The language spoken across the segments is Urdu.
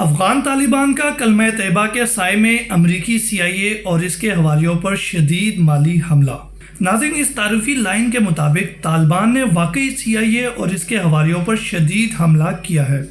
افغان طالبان کا کلمہ طیبہ کے سائے میں امریکی CIA اور اس کے حواریوں پر شدید مالی حملہ۔ ناظرین، اس تعارفی لائن کے مطابق طالبان نے واقعی CIA اور اس کے حواریوں پر شدید حملہ کیا ہے۔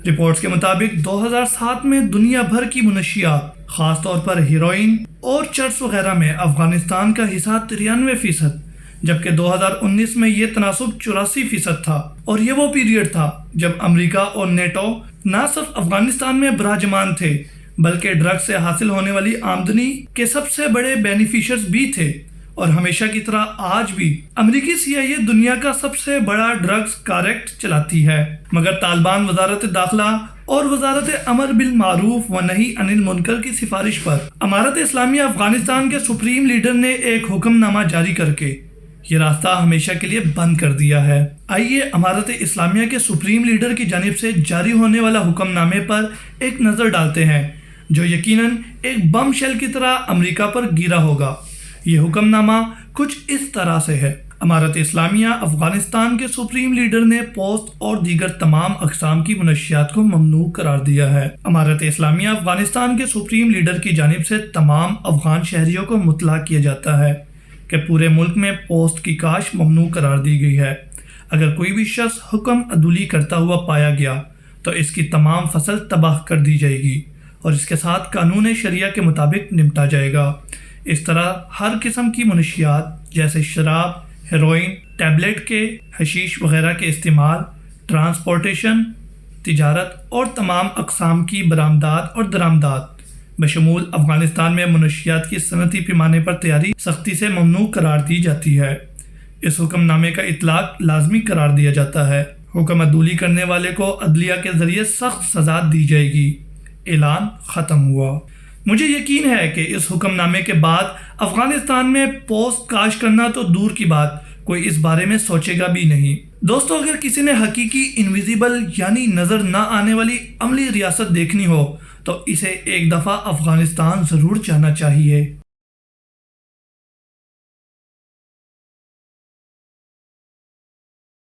رپورٹس کے مطابق 2007 میں دنیا بھر کی منشیات، خاص طور پر ہیروئن اور چرس وغیرہ میں افغانستان کا حصہ 93%، جبکہ 2019 میں یہ تناسب 84% تھا، اور یہ وہ پیریڈ تھا جب امریکا اور نیٹو نہ صرف افغانستان میں براجمان تھے بلکہ ڈرگ سے حاصل ہونے والی آمدنی کے سب سے بڑے بینیفیشرز بھی تھے، اور ہمیشہ کی طرح آج بھی امریکی CIA دنیا کا سب سے بڑا ڈرگز کارٹیل چلاتی ہے۔ مگر طالبان وزارت داخلہ اور وزارت امر بالمعروف و نہی عن المنکر کی سفارش پر امارت اسلامیہ افغانستان کے سپریم لیڈر نے ایک حکم نامہ جاری کر کے یہ راستہ ہمیشہ کے لیے بند کر دیا ہے۔ آئیے امارت اسلامیہ کے سپریم لیڈر کی جانب سے جاری ہونے والا حکم نامے پر ایک نظر ڈالتے ہیں، جو یقیناً ایک بم شیل کی طرح امریکہ پر گرا ہوگا۔ یہ حکم نامہ کچھ اس طرح سے ہے۔ امارت اسلامیہ افغانستان کے سپریم لیڈر نے پوسٹ اور دیگر تمام اقسام کی منشیات کو ممنوع قرار دیا ہے۔ امارت اسلامیہ افغانستان کے سپریم لیڈر کی جانب سے تمام افغان شہریوں کو مطلع کیا جاتا ہے کہ پورے ملک میں پوسٹ کی کاشت ممنوع قرار دی گئی ہے۔ اگر کوئی بھی شخص حکم عدولی کرتا ہوا پایا گیا تو اس کی تمام فصل تباہ کر دی جائے گی اور اس کے ساتھ قانون شریعہ کے مطابق نمٹا جائے گا۔ اس طرح ہر قسم کی منشیات جیسے شراب، ہیروئن، ٹیبلٹ کے، حشیش وغیرہ کے استعمال، ٹرانسپورٹیشن، تجارت اور تمام اقسام کی برآمدات اور درآمدات بشمول افغانستان میں منشیات کی صنعتی پیمانے پر تیاری سختی سے ممنوع قرار دی جاتی ہے۔ اس حکم نامے کا اطلاق لازمی قرار دیا جاتا ہے۔ حکم عدولی کرنے والے کو عدلیہ کے ذریعے سخت سزا دی جائے گی۔ اعلان ختم ہوا۔ مجھے یقین ہے کہ اس حکم نامے کے بعد افغانستان میں پوسٹ کاشت کرنا تو دور کی بات، کوئی اس بارے میں سوچے گا بھی نہیں۔ دوستو، اگر کسی نے حقیقی انویزیبل یعنی نظر نہ آنے والی عملی ریاست دیکھنی ہو تو اسے ایک دفعہ افغانستان ضرور جانا چاہیے۔